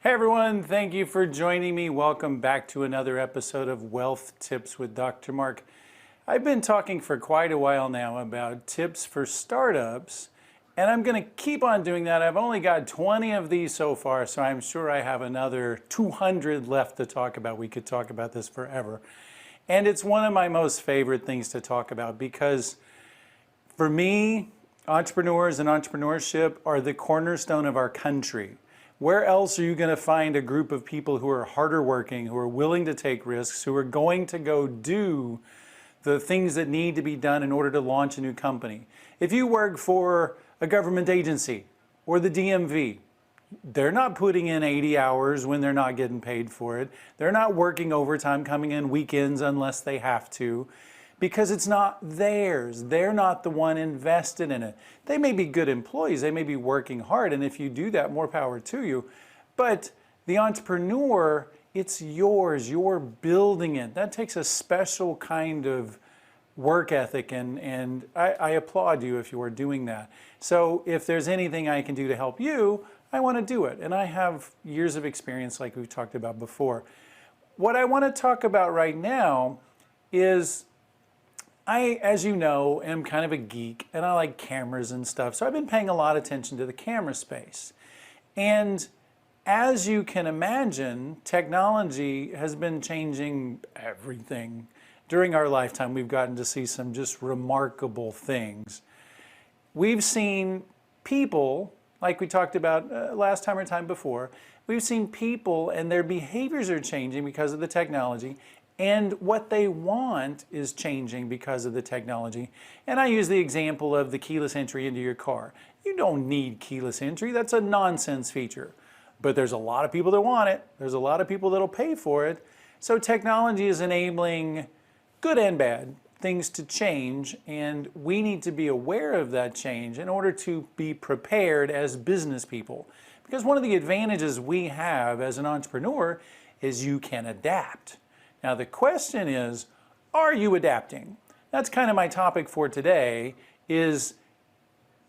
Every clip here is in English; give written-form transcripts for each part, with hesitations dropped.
Hey everyone, thank you for joining me. Welcome back to another episode of Wealth Tips with Dr. Mark. I've been talking for quite a while now about tips for startups, and I'm going to keep on doing that. I've only got 20 of these so far, so I'm sure I have another 200 left to talk about. We could talk about this forever. And it's one of my most favorite things to talk about because for me, entrepreneurs and entrepreneurship are the cornerstone of our country. Where else are you going to find a group of people who are harder working, who are willing to take risks, who are going to go do the things that need to be done in order to launch a new company? If you work for a government agency or the DMV, they're not putting in 80 hours when they're not getting paid for it. They're not working overtime, coming in weekends unless they have to, because it's not theirs. They're not the one invested in it. They may be good employees, they may be working hard, and if you do that, more power to you. But the entrepreneur, it's yours, you're building it. That takes a special kind of work ethic, and I applaud you if you are doing that. So if there's anything I can do to help you, I want to do it. And I have years of experience like we've talked about before. What I want to talk about right now is I, as you know, am kind of a geek and I like cameras and stuff. So I've been paying a lot of attention to the camera space. And as you can imagine, technology has been changing everything. During our lifetime, we've gotten to see some just remarkable things. We've seen people, like we talked about last time or time before, we've seen people and their behaviors are changing because of the technology. And what they want is changing because of the technology. And I use the example of the keyless entry into your car. You don't need keyless entry. That's a nonsense feature. But there's a lot of people that want it. There's a lot of people that'll pay for it. So technology is enabling good and bad things to change. And we need to be aware of that change in order to be prepared as business people. Because one of the advantages we have as an entrepreneur is you can adapt. Now the question is, are you adapting? That's kind of my topic for today is,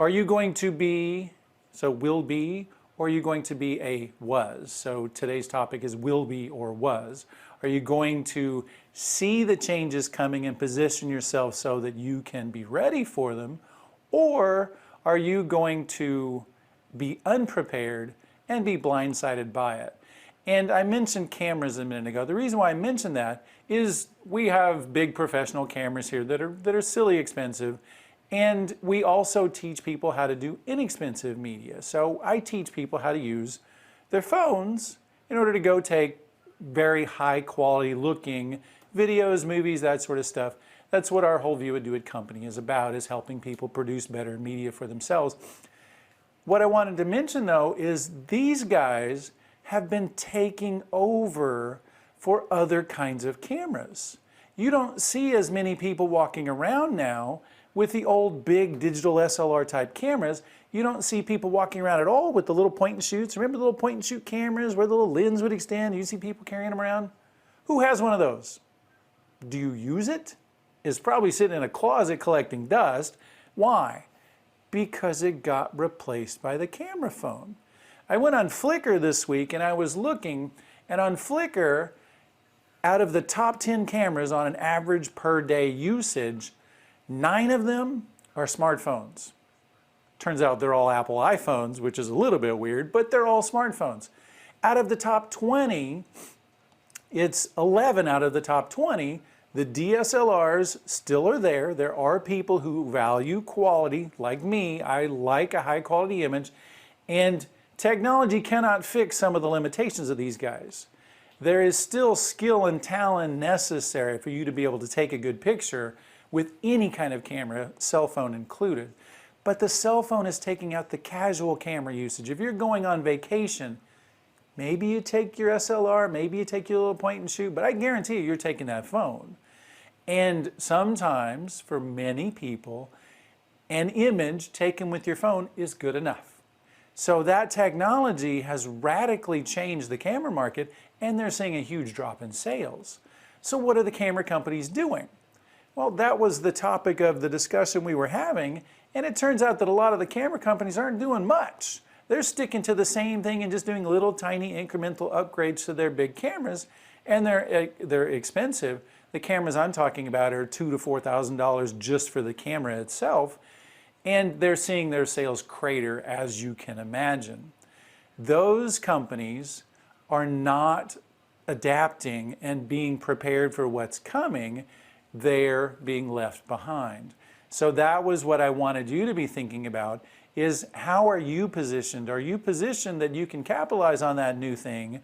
are you going to be, so will be, or are you going to be a was? So today's topic is will be or was. Are you going to see the changes coming and position yourself so that you can be ready for them? Or are you going to be unprepared and be blindsided by it? And I mentioned cameras a minute ago. The reason why I mentioned that is we have big professional cameras here that are silly expensive. And we also teach people how to do inexpensive media. So I teach people how to use their phones in order to go take very high quality looking videos, movies, that sort of stuff. That's what our whole View It Do It company is about, is helping people produce better media for themselves. What I wanted to mention though is these guys have been taking over for other kinds of cameras. You don't see as many people walking around now with the old big digital SLR type cameras. You don't see people walking around at all with the little point and shoots. Remember the little point and shoot cameras where the little lens would extend? You see people carrying them around? Who has one of those? Do you use it? It's probably sitting in a closet collecting dust. Why? Because it got replaced by the camera phone. I went on Flickr this week and I was looking, and on Flickr, out of the top 10 cameras on an average per day usage, 9 of them are smartphones. Turns out they're all Apple iPhones, which is a little bit weird, but they're all smartphones. Out of the top 20, it's 11 out of the top 20. The DSLRs still are there. There are people who value quality, like me. I like a high quality image, and technology cannot fix some of the limitations of these guys. There is still skill and talent necessary for you to be able to take a good picture with any kind of camera, cell phone included. But the cell phone is taking out the casual camera usage. If you're going on vacation, maybe you take your SLR, maybe you take your little point and shoot, but I guarantee you, you're taking that phone. And sometimes, for many people, an image taken with your phone is good enough. So that technology has radically changed the camera market, and they're seeing a huge drop in sales. So what are the camera companies doing? Well, that was the topic of the discussion we were having, and it turns out that a lot of the camera companies aren't doing much. they're sticking to the same thing and just doing little tiny incremental upgrades to their big cameras, and they're expensive. The cameras I'm talking about are $2,000 to $4,000 just for the camera itself, and they're seeing their sales crater, as you can imagine. Those companies are not adapting and being prepared for what's coming. They're being left behind. So that was what I wanted you to be thinking about, is how are you positioned? Are you positioned that you can capitalize on that new thing?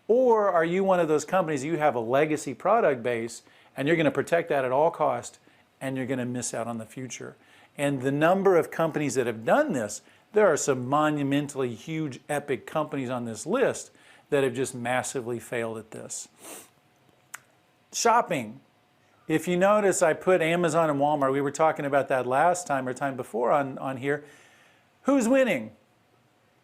Or are you one of those companies, you have a legacy product base and you're going to protect that at all cost and you're going to miss out on the future? And the number of companies that have done this, there are some monumentally huge, epic companies on this list that have just massively failed at this. Shopping. If you notice, I put Amazon and Walmart. We were talking about that last time or time before on here. Who's winning?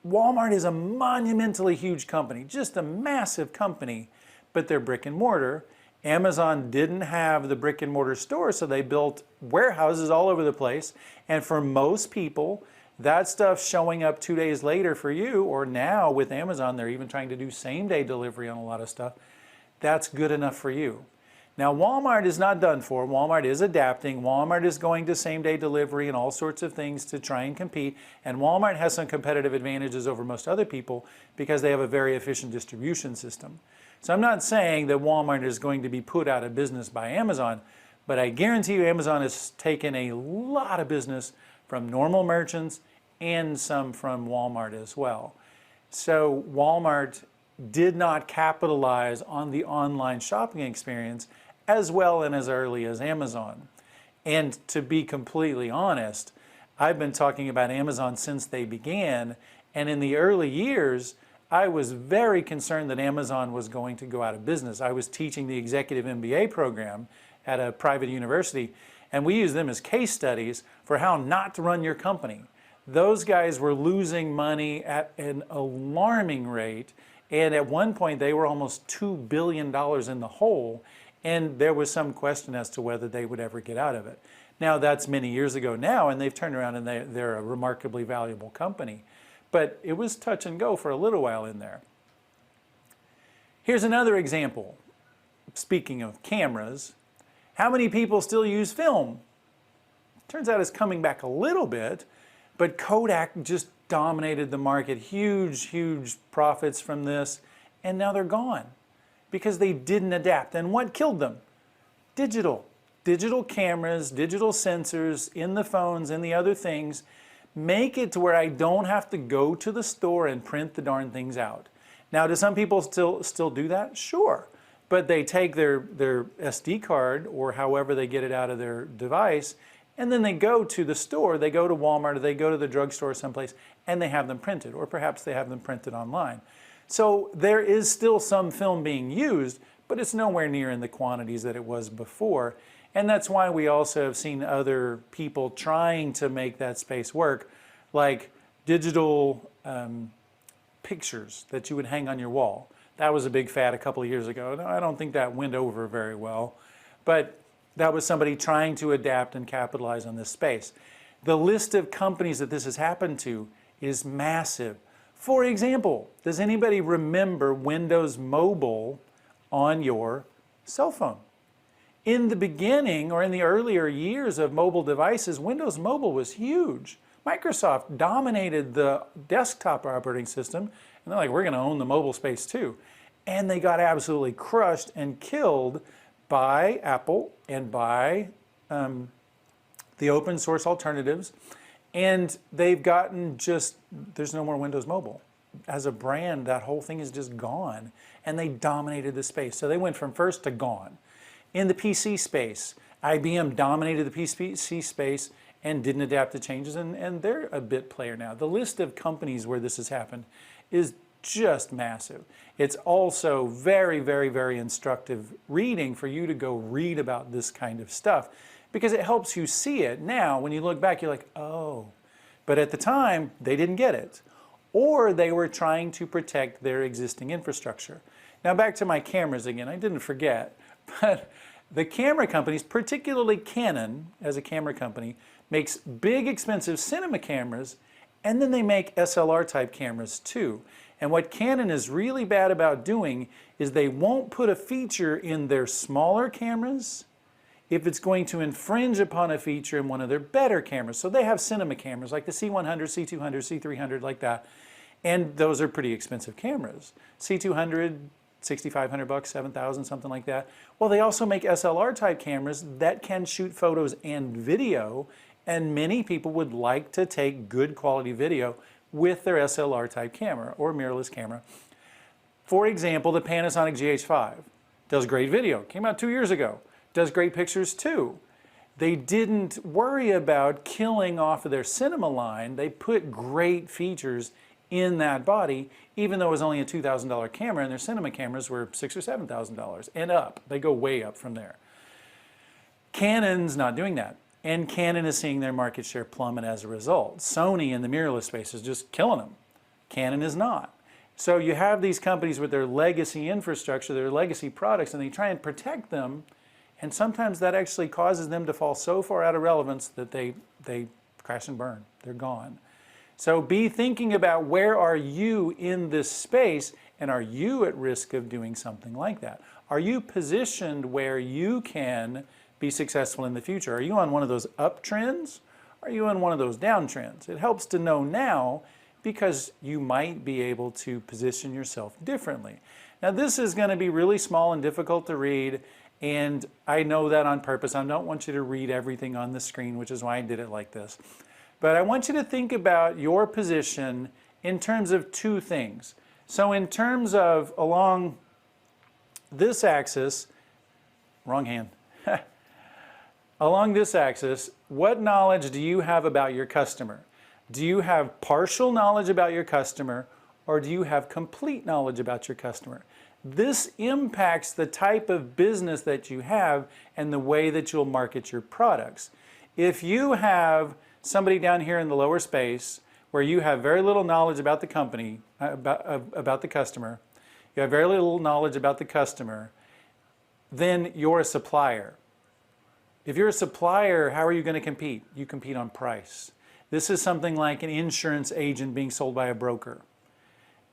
Walmart is a monumentally huge company, just a massive company, but they're brick and mortar. Amazon didn't have the brick and mortar store, so they built warehouses all over the place. And for most people, that stuff showing up 2 days later for you, or now with Amazon, they're even trying to do same-day delivery on a lot of stuff. That's good enough for you. Now, Walmart is not done for. Walmart is adapting. Walmart is going to same-day delivery and all sorts of things to try and compete. And Walmart has some competitive advantages over most other people because they have a very efficient distribution system. So I'm not saying that Walmart is going to be put out of business by Amazon, but I guarantee you Amazon has taken a lot of business from normal merchants and some from Walmart as well. So Walmart did not capitalize on the online shopping experience as well and as early as Amazon. And to be completely honest, I've been talking about Amazon since they began, and in the early years, I was very concerned that Amazon was going to go out of business. I was teaching the executive MBA program at a private university, and we used them as case studies for how not to run your company. Those guys were losing money at an alarming rate, and at one point they were almost $2 billion in the hole, and there was some question as to whether they would ever get out of it. Now that's many years ago now, and they've turned around and they're a remarkably valuable company. But it was touch and go for a little while in there. Here's another example. Speaking of cameras, how many people still use film? Turns out it's coming back a little bit, but Kodak just dominated the market. Huge, huge profits from this, and now they're gone because they didn't adapt. And what killed them? Digital. Digital cameras, digital sensors in the phones and the other things make it to where I don't have to go to the store and print the darn things out. Now, do some people still do that? Sure. But they take their SD card or however they get it out of their device, and then they go to the store, they go to Walmart, or they go to the drugstore someplace, and they have them printed, or perhaps they have them printed online. So there is still some film being used, but it's nowhere near in the quantities that it was before. And that's why we also have seen other people trying to make that space work, like digital pictures that you would hang on your wall. That was a big fad a couple of years ago. I don't think that went over very well, but that was somebody trying to adapt and capitalize on this space. The list of companies that this has happened to is massive. For example, does anybody remember Windows Mobile on your cell phone? In the beginning, or in the earlier years of mobile devices, Windows Mobile was huge. Microsoft dominated the desktop operating system, and they're like, we're going to own the mobile space too. And they got absolutely crushed and killed by Apple and by the open source alternatives. And they've gotten just, there's no more Windows Mobile. As a brand, that whole thing is just gone. And they dominated the space. So they went from first to gone. In the PC space, IBM dominated the PC space and didn't adapt to changes, and they're a bit player now. The list of companies where this has happened is just massive. It's also very, very, very instructive reading for you to go read about this kind of stuff because it helps you see it. Now, when you look back, you're like, oh. But at the time, they didn't get it. Or they were trying to protect their existing infrastructure. Now, back to my cameras again. I didn't forget. But the camera companies, particularly Canon as a camera company, makes big expensive cinema cameras And then they make SLR type cameras too. And what Canon is really bad about doing is they won't put a feature in their smaller cameras if it's going to infringe upon a feature in one of their better cameras. So they have cinema cameras like the C100, C200, C300, like that. And those are pretty expensive cameras. C200, $6,500, 7,000, something like that. Well, they also make SLR type cameras that can shoot photos and video, and many people would like to take good quality video with their SLR type camera or mirrorless camera. For example, the Panasonic GH5 does great video, came out 2 years ago, does great pictures too. They didn't worry about killing off of their cinema line. They put great features in that body, even though it was only a $2,000 camera, and their cinema cameras were $6,000 or $7,000 and up. They go way up from there. Canon's not doing that, and Canon is seeing their market share plummet as a result. Sony in the mirrorless space is just killing them. Canon is not. So you have these companies with their legacy infrastructure, their legacy products, and they try and protect them, and sometimes that actually causes them to fall so far out of relevance that they crash and burn. They're gone. So be thinking about, where are you in this space, and are you at risk of doing something like that? Are you positioned where you can be successful in the future? Are you on one of those uptrends? Are you on one of those downtrends? It helps to know now, because you might be able to position yourself differently. Now, this is going to be really small and difficult to read, and I know that on purpose. I don't want you to read everything on the screen, which is why I did it like this. But I want you to think about your position in terms of two things. So in terms of along this axis, wrong hand, along this axis, what knowledge do you have about your customer? Do you have partial knowledge about your customer, or do you have complete knowledge about your customer? This impacts the type of business that you have and the way that you'll market your products. If you have somebody down here in the lower space where you have very little knowledge about the company, about the customer, you have very little knowledge about the customer, then you're a supplier. If you're a supplier, how are you going to compete? You compete on price. This is something like an insurance agent being sold by a broker.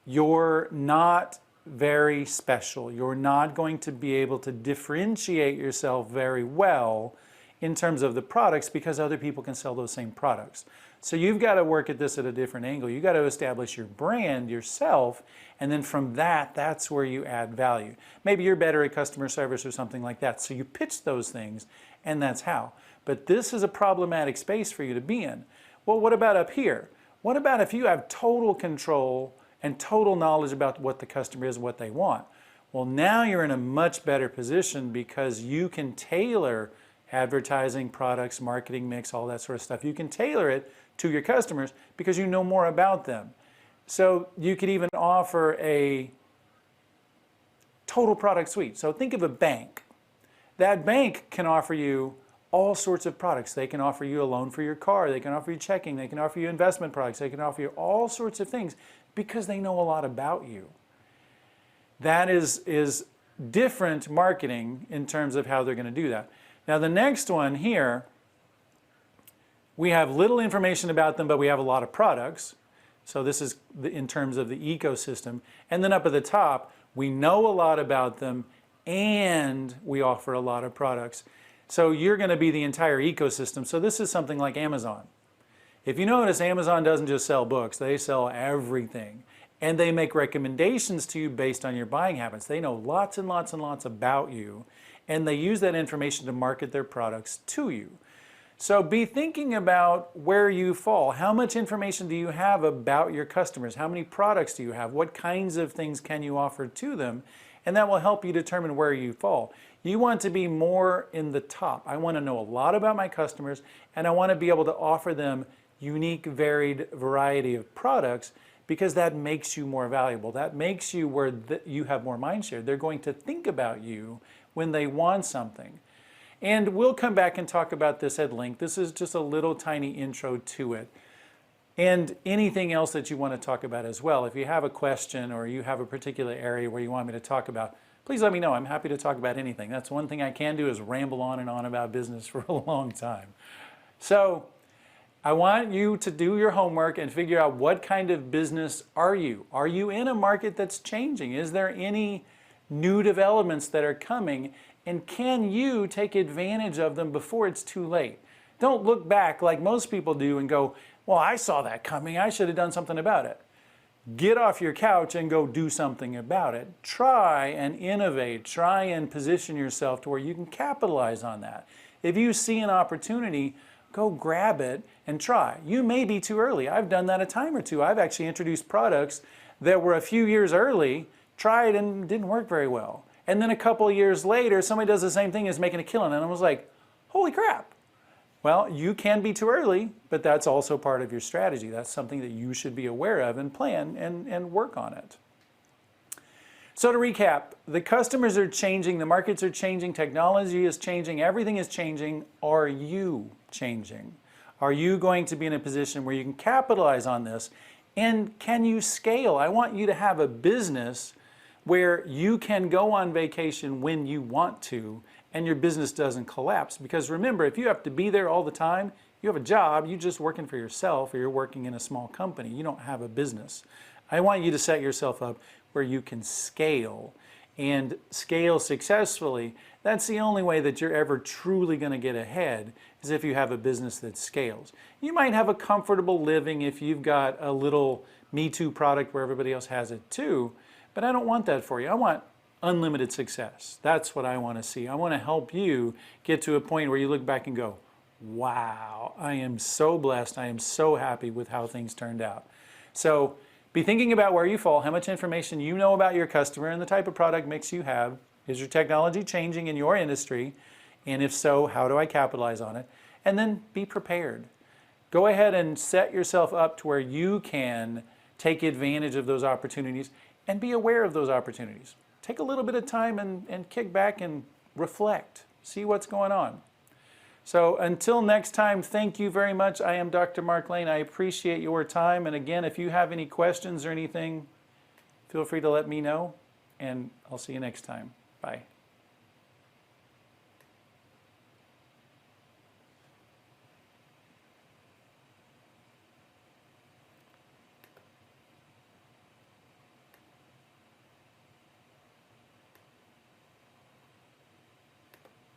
You're not very special. You're not going to be able to differentiate yourself very well in terms of the products, because other people can sell those same products. So you've got to work at this at a different angle. You've got to establish your brand yourself, and then from that, that's where you add value. Maybe you're better at customer service or something like that. So you pitch those things, and that's how. But this is a problematic space for you to be in. Well, what about up here? What about if you have total control and total knowledge about what the customer is, what they want? Well, now you're in a much better position, because you can tailor advertising, products, marketing mix, all that sort of stuff. You can tailor it to your customers because you know more about them. So you could even offer a total product suite. So think of a bank. That bank can offer you all sorts of products. They can offer you a loan for your car. They can offer you checking. They can offer you investment products. They can offer you all sorts of things because they know a lot about you. That is different marketing in terms of how they're going to do that. Now the next one here, we have little information about them, but we have a lot of products. So this is in terms of the ecosystem. And then up at the top, we know a lot about them, and we offer a lot of products. So you're going to be the entire ecosystem. So this is something like Amazon. If you notice, Amazon doesn't just sell books, they sell everything. And they make recommendations to you based on your buying habits. They know lots and lots and lots about you, and they use that information to market their products to you. So be thinking about where you fall. How much information do you have about your customers? How many products do you have? What kinds of things can you offer to them? And that will help you determine where you fall. You want to be more in the top. I want to know a lot about my customers, and I want to be able to offer them unique, varied variety of products, because that makes you more valuable. That makes you where you have more mind share. They're going to think about you when they want something. And we'll come back and talk about this at length. This is just a little tiny intro to it. And anything else that you want to talk about as well. If you have a question or you have a particular area where you want me to talk about, please let me know. I'm happy to talk about anything. That's one thing I can do, is ramble on and on about business for a long time. So I want you to do your homework and figure out what kind of business are you? Are you in a market that's changing? Is there any new developments that are coming? And can you take advantage of them before it's too late? Don't look back like most people do and go, well, I saw that coming. I should have done something about it. Get off your couch and go do something about it. Try and innovate. Try and position yourself to where you can capitalize on that. If you see an opportunity, go grab it and try. You may be too early. I've done that a time or two. I've actually introduced products that were a few years early, tried and didn't work very well. And then a couple of years later, somebody does the same thing as making a killing, and I was like, holy crap. Well, you can be too early, but that's also part of your strategy. That's something that you should be aware of and plan and work on it. So to recap, the customers are changing, the markets are changing, technology is changing, everything is changing. Are you changing? Are you going to be in a position where you can capitalize on this? And can you scale? I want you to have a business where you can go on vacation when you want to and your business doesn't collapse. Because remember, if you have to be there all the time, you have a job, you're just working for yourself, or you're working in a small company. You don't have a business. I want you to set yourself up where you can scale and scale successfully. That's the only way that you're ever truly going to get ahead, is if you have a business that scales. You might have a comfortable living if you've got a little Me Too product where everybody else has it too, but I don't want that for you. I want unlimited success. That's what I want to see. I want to help you get to a point where you look back and go, wow, I am so blessed. I am so happy with how things turned out. So be thinking about where you fall, how much information you know about your customer and the type of product mix you have. Is your technology changing in your industry? And if so, how do I capitalize on it? And then be prepared. Go ahead and set yourself up to where you can take advantage of those opportunities and be aware of those opportunities. Take a little bit of time and kick back and reflect. See what's going on. So until next time, thank you very much. I am Dr. Mark Lane. I appreciate your time. And again, if you have any questions or anything, feel free to let me know. And I'll see you next time. Bye.